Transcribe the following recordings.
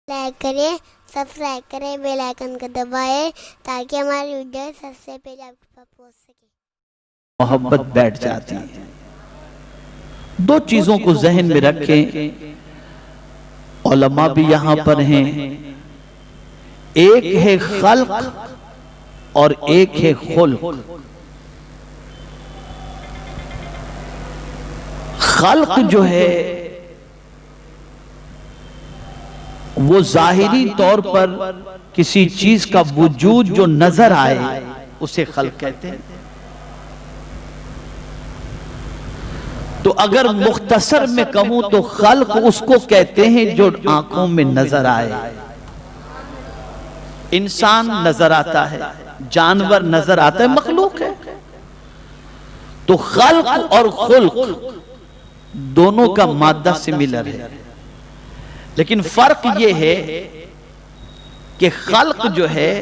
Like کریں، subscribe کریں، bell icon کو دبائیں تاکہ ہماری ویڈیو سب سے پہلے آپ کے پاس پہنچ سکے۔ محبت بیٹھ جاتی ہے۔ دو چیزوں کو ذہن میں رکھیں، علماء بھی یہاں پر ہیں، ایک ہے خلق اور ایک ہے خلق۔ خلق جو ہے وہ ظاہری طور پر کسی چیز کا وجود جو نظر آئے اسے خلق کہتے ہیں۔ تو اگر مختصر میں کہوں تو خلق اس کو کہتے ہیں جو آنکھوں میں نظر آئے۔ انسان نظر آتا ہے، جانور نظر آتا ہے، مخلوق ہے۔ تو خلق اور خلق دونوں کا مادہ سملر ہے، لیکن فرق یہ ہے کہ خلق جو ہے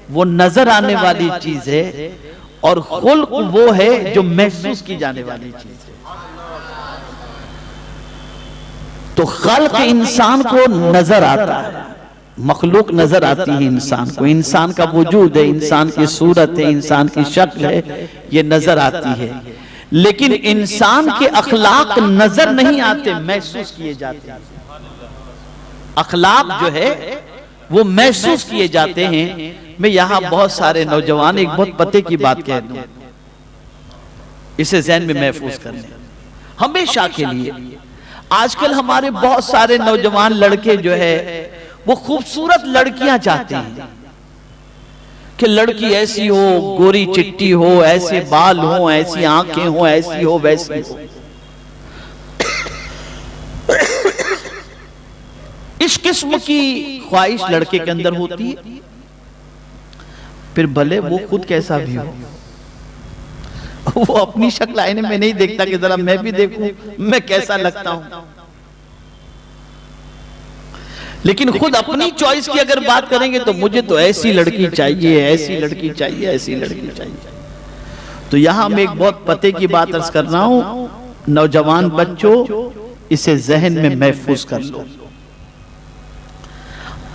وہ نظر آنے والی چیز ہے اور خلق وہ ہے جو محسوس کی جانے والی چیز ہے۔ تو خلق انسان کو نظر آتا ہے، مخلوق نظر آتی ہے انسان کو، انسان کا وجود ہے، انسان کی صورت ہے، انسان کی شکل ہے، یہ نظر آتی ہے۔ لیکن انسان کے اخلاق نظر نہیں آتے، محسوس کیے جاتے ہیں۔ اخلاق جو ہے وہ محسوس کیے جاتے ہیں۔ میں یہاں بہت سارے نوجوان ایک بہت پتے کی بات کہہ دوں، اسے ذہن میں محفوظ کر لیں ہمیشہ کے لیے۔ آج کل ہمارے بہت سارے نوجوان لڑکے جو ہے وہ خوبصورت لڑکیاں چاہتے ہیں کہ لڑکی ایسی ہو، گوری چٹی ہو، ایسے بال ہو، ایسی آنکھیں ہو، ایسی ہو، ویسی ہو۔ اس قسم کی خواہش لڑکے کے اندر ہوتی ہے، پھر بھلے وہ خود کیسا بھی ہو، وہ اپنی شکل آئینے میں نہیں دیکھتا کہ ذرا میں بھی دیکھوں میں کیسا لگتا ہوں، لیکن خود اپنی چوائس کی اگر بات کریں گے تو مجھے تو ایسی لڑکی چاہیے، ایسی لڑکی چاہیے، ایسی لڑکی چاہیے۔ تو یہاں میں ایک بہت پتے کی بات عرض کر رہا ہوں، نوجوان بچوں اسے ذہن میں محفوظ کر لو۔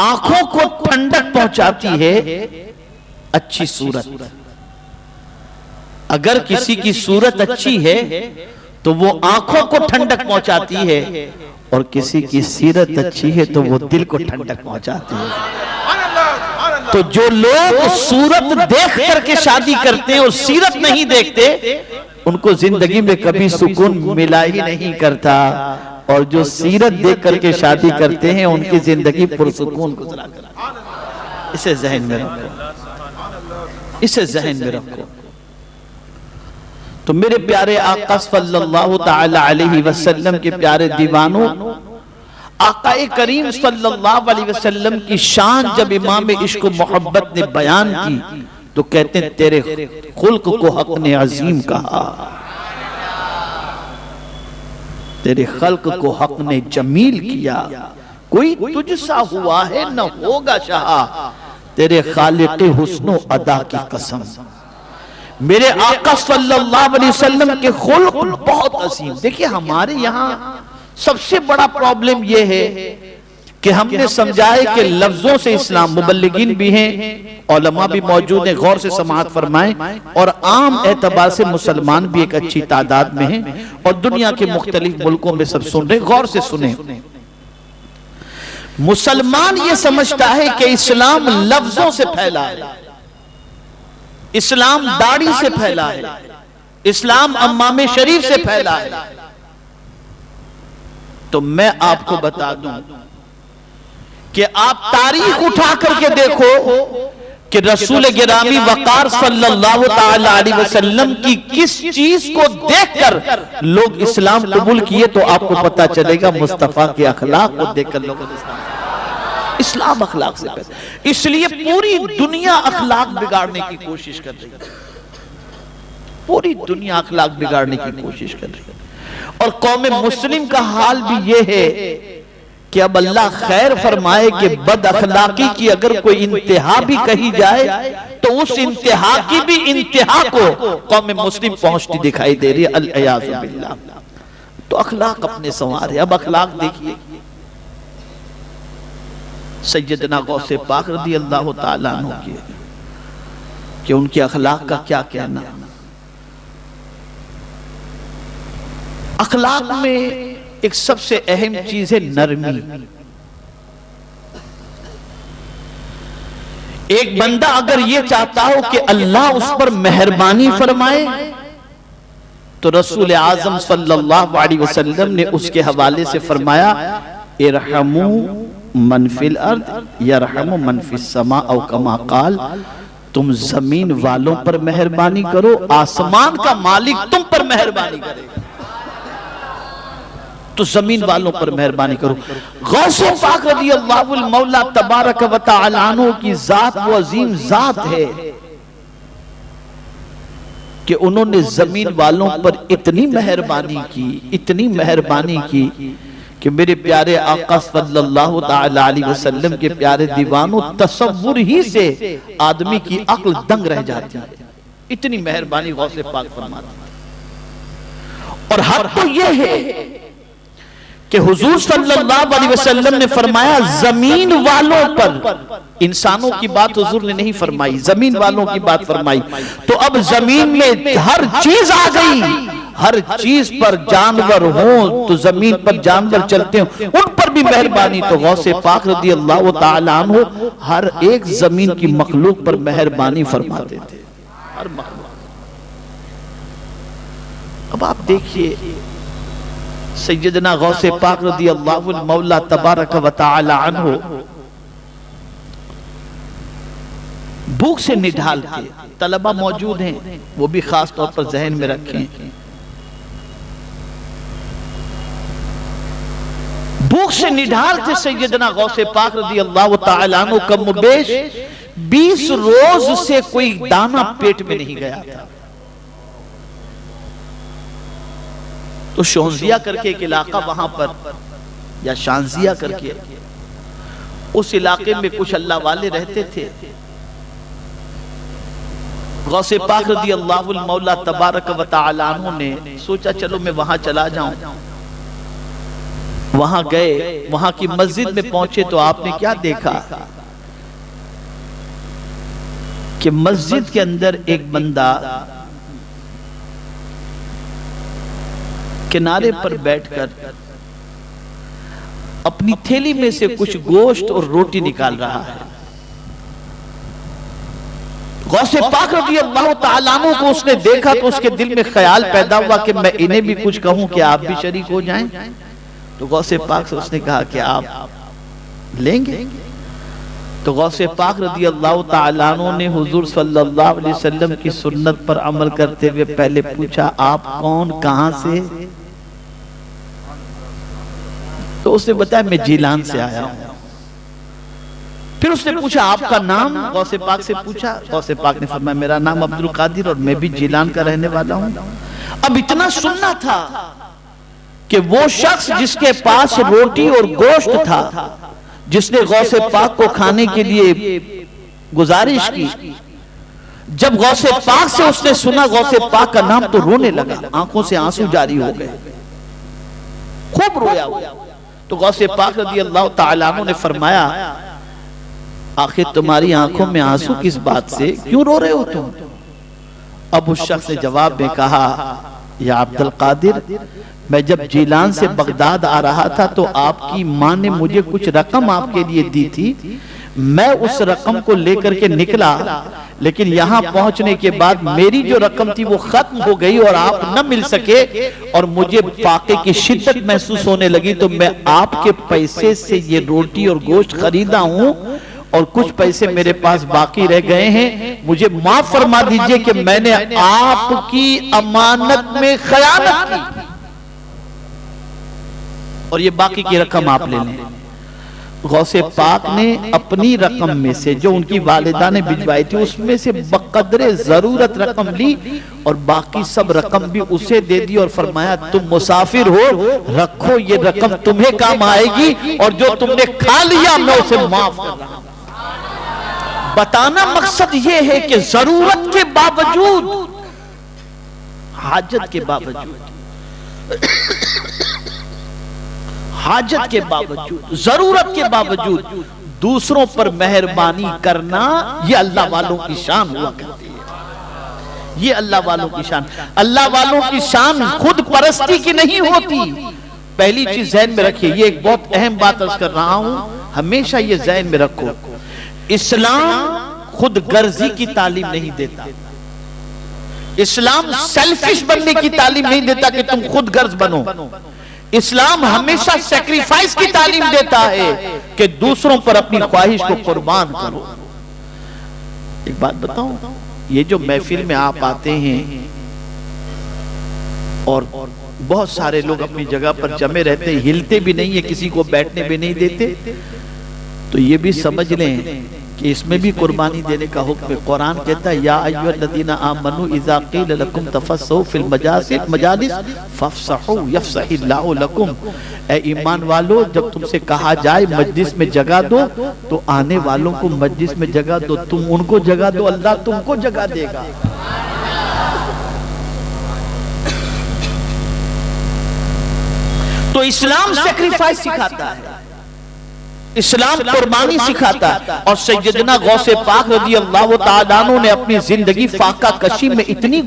آنکھوں کو ٹھنڈک پہنچاتی ہے اچھی صورت۔ اگر کسی کی صورت اچھی ہے تو وہ آنکھوں کو ٹھنڈک پہنچاتی ہے، اور کسی کی سیرت اچھی ہے تو وہ دل کو ٹھنڈک پہنچاتی ہے۔ تو جو لوگ صورت دیکھ کر کے شادی کرتے ہیں اور سیرت نہیں دیکھتے، ان کو زندگی میں کبھی سکون ملا ہی نہیں کرتا، اور جو سیرت دیکھ کر کے شادی کرتے ہیں ان کی زندگی پرسکون گزرا کرتی ہے۔ اسے ذہن میں رکھو، اسے ذہن میں رکھو۔ تو میرے پیارے آقا صلی اللہ تعالی علیہ وسلم کے پیارے دیوانوں، آقا کریم صلی اللہ علیہ وسلم کی شان جب امام عشق و محبت نے بیان کی تو کہتے ہیں تیرے خلق کو حق نے عظیم کہا، تیرے خلق کو حق نے جمیل کیا، کوئی تجھ سا ہوا ہے نہ ہوگا شاہ، تیرے خالق حسن و ادا کی قسم۔ میرے آقا صلی اللہ علیہ وسلم کے خلق بہت عظیم۔ دیکھیں ہمارے یہاں سب سے بڑا پرابلم یہ ہے کہ ہم نے سمجھا ہے کہ لفظوں سے اسلام، مبلغین بھی ہیں، علماء بھی موجود ہیں، غور سے سماعت فرمائیں، اور عام اعتبار سے مسلمان بھی ایک اچھی تعداد میں ہیں اور دنیا کے مختلف ملکوں میں سب سن رہے ہیں، غور سے سنیں۔ مسلمان یہ سمجھتا ہے کہ اسلام لفظوں سے پھیلا ہے، اسلام داڑھی سے پھیلا ہے، اسلام امام شریف سے پھیلا ہے۔ تو میں آپ کو بتا دوں کہ آپ تاریخ اٹھا کر کے دیکھو کہ رسول گرامی وقار صلی اللہ تعالی علیہ وسلم کی کس چیز کو دیکھ کر لوگ اسلام قبول کیے، تو آپ کو پتا چلے گا مصطفیٰ کے اخلاق کو دیکھ کر لوگوں نے اسلام اخلاق سے پیدا۔ اس لیے پوری دنیا اخلاق بگاڑنے کی کوشش کر رہی ہے، پوری دنیا اخلاق بگاڑنے کی کوشش کر رہی ہے، اور قوم مسلم کا حال بھی یہ ہے کہ اب اللہ خیر فرمائے کہ بد اخلاقی کی اگر کوئی انتہا بھی کہی جائے تو اس انتہا کی بھی انتہا کو قوم مسلم پہنچتی دکھائی دے رہی ہے، العیاذ باللہ۔ تو اخلاق اپنے سنوار ہے۔ اب اخلاق دیکھیے، سیدنا غوث پاک رضی اللہ تعالیٰ عنہ کی کہ ان کے اخلاق کا کیا کہنا. اخلاق میں ایک سب سے اہم چیز ہے نرمی. ایک بندہ اگر یہ چاہتا ہو کہ اللہ اس پر مہربانی فرمائے تو رسول اعظم صلی اللہ علیہ وسلم نے اس کے حوالے سے فرمایا ارحموا من فی الارض یرحم من فی السماء او کما قال. تم زمین والوں پر مہربانی کرو، آسمان کا مالک تم پر مہربانی کرے گا، تو زمین والوں پر مہربانی کرو. غوث پاک رضی اللہ المولا تبارک و تعالی عنہ کی ذات وہ عظیم ذات ہے کہ انہوں نے زمین والوں پر اتنی مہربانی کی کہ میرے پیارے آقا صلی اللہ تعالی علیہ وسلم کے پیارے دیوانوں تصور ہی سے آدمی کی عقل دنگ رہ جاتی ہے. اتنی مہربانی غوث پاک فرماتے ہیں. اور حق تو یہ ہے کہ حضور صلی اللہ علیہ وسلم نے فرمایا زمین والوں پر، انسانوں کی بات حضور نے نہیں فرمائی، زمین والوں کی بات فرمائی. تو اب زمین میں ہر چیز آ گئی، ہر چیز پر جانور ہوں تو زمین پر جانور چلتے ہوں ان پر بھی مہربانی. تو غوث پاک رضی اللہ تعالی عنہ ہر ایک زمین کی مخلوق پر مہربانی فرماتے تھے، ہر مخلوق. اب آپ دیکھیے سیدنا غوث پاک رضی اللہ المولا تبارک و تعالی عنہ بھوک سے نڈھال تھے. طلبہ موجود ہیں، وہ بھی خاص طور پر ذہن میں رکھیں. بھوک سے نڈھال تھے سیدنا غوث پاک رضی اللہ تعالی عنہ. کم و بیش 20 روز سے کوئی دانہ پیٹ میں نہیں گیا تھا. تو شونزیہ کر کے ایک علاقہ وہاں پر، یا شانزیہ کر کے، اس علاقے میں کچھ اللہ والے رہتے تھے. غوث پاک رضی اللہ المولا تبارک و تعالی عنہ نے سوچا چلو میں وہاں چلا جاؤں. وہاں گئے، وہاں کی مسجد میں پہنچے تو آپ نے کیا دیکھا کہ مسجد کے اندر ایک بندہ کنارے پر بیٹھ کر اپنی تھیلی میں سے کچھ گوشت اور روٹی نکال رہا ہے. غوث پاک رضی اللہ تعالیٰ عنہ کو اس نے دیکھا تو اس کے دل میں خیال پیدا ہوا کہ میں انہیں بھی کچھ کہوں کہ آپ بھی شریک ہو جائیں. تو غوث پاک سے اس نے کہا کہ آپ لیں گے؟ تو غوث پاک رضی اللہ تعالیٰ عنہ نے حضور صلی اللہ علیہ وسلم کی سنت پر عمل کرتے ہوئے پہلے پوچھا آپ کون، کہاں سے؟ تو اس نے بتایا میں جیلان سے آیا ہوں. پھر اس نے پوچھا آپ کا نام؟ غوث پاک سے پوچھا. غوث پاک نے فرمایا میرا نام عبدالقادر اور میں بھی جیلان کا رہنے والا ہوں. اب اتنا سننا تھا کہ وہ شخص جس کے پاس روٹی اور گوشت تھا، جس نے غوث پاک کو کھانے کے لیے گزارش کی، جب غوث پاک سے اس نے سنا غوث پاک کا نام تو رونے لگا، آنکھوں سے آنسو جاری ہو گئے، خوب رویا ہوا. تو غوث پاک رضی اللہ تعالیٰ عنہ نے فرمایا آخر تمہاری آنکھوں میں آنسو کس بات سے، کیوں رو رہے ہو تم؟ اب اس شخص نے جواب میں کہا یا عبدالقادر، میں جب جیلان سے بغداد آ رہا تھا تو آپ کی ماں نے مجھے کچھ رقم آپ کے لیے دی تھی، میں اس رقم کو لے کر کے نکلا، لیکن یہاں پہنچنے کے بعد میری جو رقم تھی وہ ختم ہو گئی اور آپ نہ مل سکے، اور مجھے فاقے کی شدت محسوس ہونے لگی تو میں آپ کے پیسے سے یہ روٹی اور گوشت خریدا ہوں اور کچھ پیسے میرے پاس باقی رہ گئے ہیں، مجھے معاف فرما دیجئے کہ میں نے آپ کی امانت میں خیانت کی اور یہ باقی کی رقم آپ لے لیں. غوث پاک نے اپنی رقم میں سے جو ان کی والدہ نے بھجوائی تھی اس میں سے بقدر ضرورت رقم لی اور باقی سب رقم بھی اسے دے دی اور فرمایا تم مسافر ہو، رکھو یہ رقم تمہیں کام آئے گی اور جو تم نے کھا لیا میں اسے معاف کر رہا ہوں. بتانا مقصد یہ ہے کہ ضرورت کے باوجود، حاجت کے باوجود، حاجت کے باوجود، ضرورت کے باوجود دوسروں پر مہربانی کرنا یہ اللہ والوں کی شان ہوا کرتی ہے. یہ اللہ والوں کی شان. اللہ والوں کی شان خود پرستی کی نہیں ہوتی. پہلی چیز ذہن میں رکھیے, یہ ایک بہت اہم بات عرض کر رہا ہوں, ہمیشہ یہ ذہن میں رکھو. اسلام خود غرضی کی تعلیم نہیں دیتا. اسلام سیلفش بننے کی تعلیم نہیں دیتا کہ تم خود غرض بنو. اسلام ہمیشہ سیکریفائس کی تعلیم دیتا ہے کہ دوسروں پر اپنی خواہش کو قربان کرو. ایک بات بتاؤں, یہ جو محفل میں آپ آتے ہیں اور بہت سارے لوگ اپنی جگہ پر جمے رہتے ہیں, ہلتے بھی نہیں ہیں, کسی کو بیٹھنے بھی نہیں دیتے, تو یہ بھی سمجھ لیں کہ اس میں بھی قربانی دینے کا حکم ہے. قرآن کہتا ہے یا ایھا الذین آمنوا اذا قیل لکم تفسحوا فی المجالس فافسحوا یفسح اللہ لکم. اے ایمان والو, جب تم سے کہا جائے مجلس میں جگہ دو تو آنے والوں کو مجلس میں جگہ دو. تم ان کو جگہ دو, اللہ تم کو جگہ دے گا. تو اسلام سیکریفائس سکھاتا ہے, اسلام قربانی سکھاتا ہے. اور سیدنا غوث پاک رضی اللہ تعالیٰ عنہ نے اپنی زندگی فاقہ کشی میں اتنی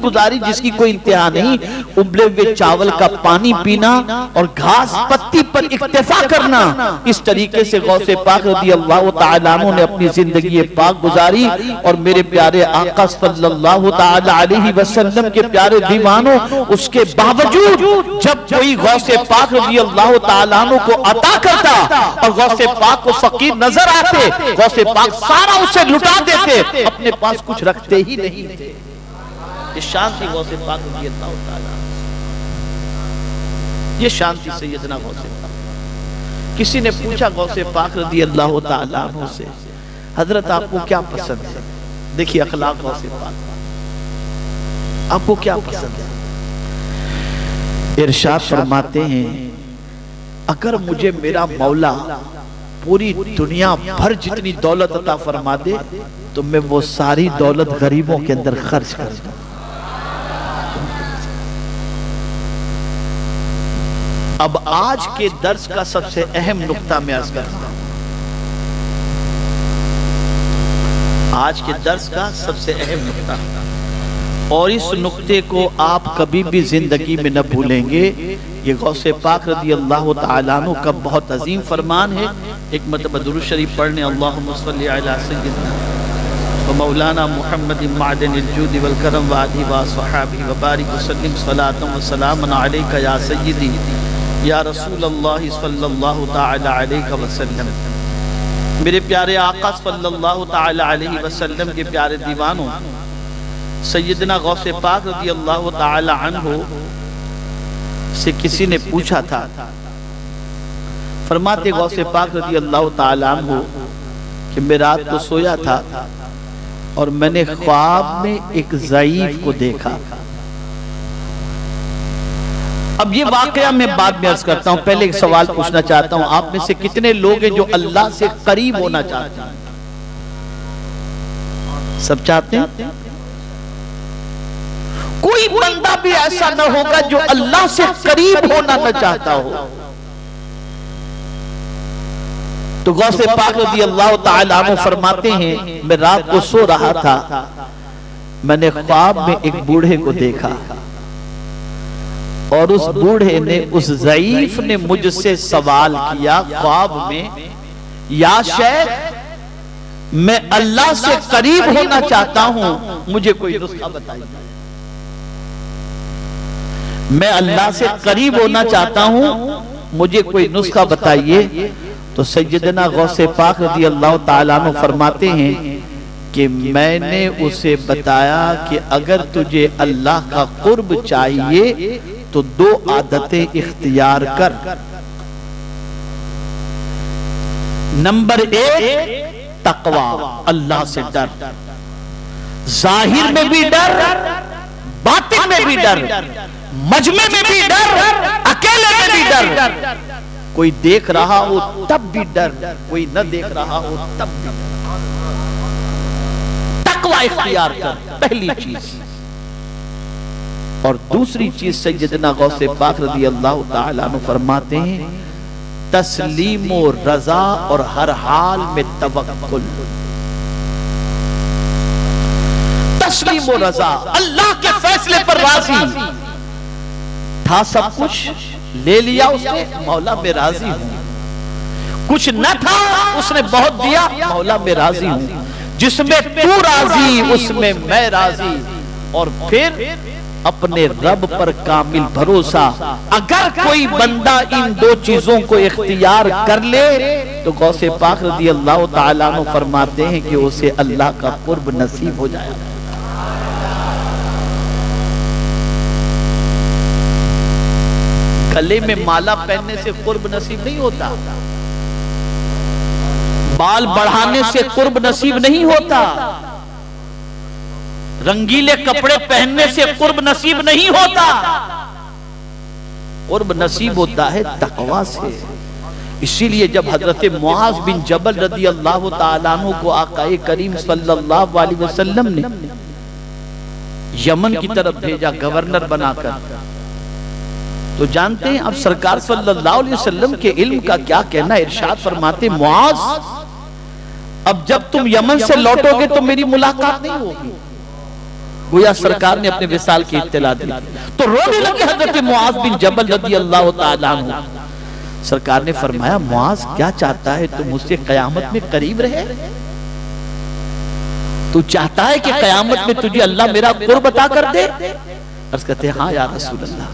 گزاری جس کی کوئی انتہا نہیں. ابلے ہوئے چاول کا پانی پینا اور گھاس پتی پر اکتفا کرنا, اس طریقے سے غوث پاک رضی اللہ تعالیٰ عنہ نے اپنی زندگی پاک گزاری. اور میرے پیارے آقا صلی اللہ تعالیٰ علیہ وسلم کے پیارے دیوانوں, اس کے باوجود جب کوئی غوث پاک رضی اللہ تعالیٰ عنہ کو عطا کرتا اور غوث پاک کو فقیر نظر آتے, غوث پاک سارا اسے لٹا دیتے, اپنے پاس کچھ رکھتے ہی نہیں تھے. یہ شان تھی غوث پاک رضی اللہ تعالیٰ, یہ شان تھی سیدنا غوث پاک. کسی نے پوچھا غوث پاک رضی اللہ تعالیٰ عنہ سے, حضرت آپ کو کیا پسند ہے؟ دیکھیے اخلاق غوث پاک, آپ کو کیا پسند ہے؟ ارشاد فرماتے ہیں اگر مجھے میرا مولا پوری دنیا بھر جتنی دولت عطا فرما دے تو میں وہ ساری دولت غریبوں کے اندر خرچ کر دوں. اب آج کے درس کا سب سے اہم نقطہ میں عرض کرتا ہوں. آج کے درس کا سب سے اہم نقطہ, اور اس نقطے کو آپ کبھی بھی زندگی میں نہ بھولیں گے. یہ غوث پاک رضی اللہ تعالیٰ عنہ کا بہت عظیم فرمان ہے. ایک مرتبہ درود شریف پڑھنے, اللہم صلی علی سیدنا و مولانا محمد معدن الجود والکرم وآلہ وصحابہ وبارک وسلم صلاۃ و سلام علیک یا سیدی یا رسول اللہ صلی اللہ تعالی علیہ وسلم. میرے پیارے آقا صلی اللہ تعالی علیہ وسلم کے پیارے دیوانوں, سیدنا غوث پاک رضی اللہ تعالی عنہ سے کسی نے پوچھا تھا. فرماتے غوث پاک رضی اللہ تعالی عنہ کہ میں رات کو سویا تھا اور میں نے خواب میں ایک ضعیف کو دیکھا. اب یہ واقعہ میں بعد میں عرض کرتا ہوں, پہلے ایک سوال پوچھنا چاہتا ہوں. آپ میں سے کتنے لوگ ہیں جو اللہ سے قریب ہونا چاہتے ہیں؟ سب چاہتے ہیں؟ کوئی بندہ بھی ایسا نہ ہوگا جو اللہ سے قریب ہونا نہ چاہتا ہو. تو غوث پاک رضی اللہ تعالیٰ عنہ فرماتے ہیں میں رات کو سو رہا تھا, میں نے خواب میں ایک بوڑھے کو دیکھا اور اس بوڑھے نے, اس ضعیف نے مجھ سے سوال کیا خواب میں, یا شیخ میں اللہ سے قریب ہونا چاہتا ہوں, مجھے کوئی نسخہ بتائیے. میں اللہ سے قریب ہونا چاہتا ہوں, مجھے کوئی نسخہ بتائیے. تو سیدنا غوث پاک رضی اللہ تعالیٰ عنہ فرماتے ہیں کہ میں نے اسے بتایا کہ اگر تجھے اللہ کا قرب چاہیے تو 2 عادتیں اختیار کر. نمبر 1 تقوی, اللہ سے ڈر, ظاہر میں بھی ڈر, باطن میں بھی ڈر, مجمع میں بھی ڈر, اکیلے میں بھی ڈر. کوئی دیکھ رہا ہو تب بھی ڈر, کوئی نہ دیکھ رہا ہو تب بھی ڈر. تقوی اختیار کر, پہلی چیز. اور دوسری چیز سیدنا غوث پاک رضی اللہ تعالیٰ عنہ فرماتے ہیں تسلیم و رضا اور ہر حال میں توکل. تسلیم و رضا، اللہ کے فیصلے پر راضی تھا. سب کچھ لے لیا اس نے، مولا میں راضی ہوں. کچھ نہ تھا، اس نے بہت دیا، مولا میں راضی ہوں. جس میں تو راضی اس میں میں راضی. اور پھر اپنے رب پر کامل بھروسہ. اگر کوئی بندہ ان دو چیزوں کو اختیار کر لے تو غوث پاک رضی اللہ تعالیٰ عنہ فرماتے ہیں کہ اسے اللہ کا قرب نصیب ہو جائے. گلے میں مالا پہننے سے قرب نصیب نہیں ہوتا، بال بڑھانے سے قرب نصیب نہیں ہوتا، رنگیلے کپڑے پہننے سے قرب نصیب نہیں ہوتا. قرب نصیب ہوتا ہے تقویٰ سے. اسی لیے جب حضرت معاذ بن جبل رضی اللہ تعالیٰ عنہ کو آقا کریم صلی اللہ علیہ وسلم نے یمن کی طرف بھیجا گورنر بنا کر، تو جانتے ہیں اب سرکار صلی اللہ علیہ وسلم کے علم کا کیا کہنا. ارشاد فرماتے معاذ اب جب تم یمن سے لوٹو گے تو میری ملاقات نہیں ہوگی. گویا سرکار نے اپنے وصال کی اطلاع دی تو رونے لگے حضرت معاذ بن جبل رضی اللہ تعالیٰ عنہ. سرکار نے فرمایا معاذ کیا چاہتا ہے تو مجھ سے قیامت میں قریب رہے؟ تو چاہتا ہے کہ قیامت میں تجھے اللہ میرا قرب عطا کر دے؟ عرض کہتے ہیں ہاں یا رسول اللہ.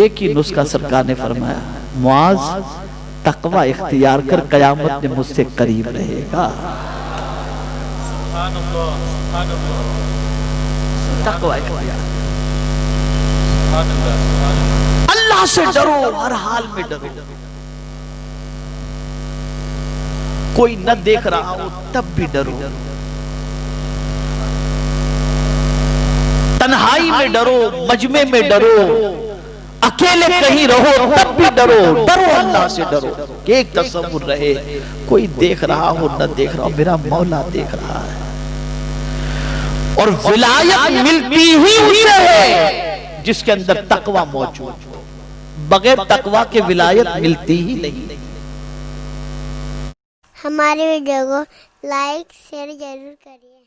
ایک ہی نسخہ سرکار نے فرمایا معاذ تقوی اختیار کر قیامت میں مجھ سے قریب رہے گا. تقوی اختیار، اللہ سے ڈرو، ہر حال میں ڈرو. کوئی نہ دیکھ رہا ہو تب بھی ڈرو، تنہائی میں ڈرو، مجمع میں ڈرو، اکیلے کہیں رہو تب بھی ڈرو. ڈرو اللہ سے ڈرو کہ ایک تصور رہے کوئی دیکھ رہا ہو نہ دیکھ رہا ہو میرا مولا دیکھ رہا ہے. اور ولایت ملتی ہی اسے ہے جس کے اندر تقوی موجود. بغیر تقوی کے ولایت ملتی ہی نہیں. ہماری ویڈیو کو لائک شیئر ضرور کریے.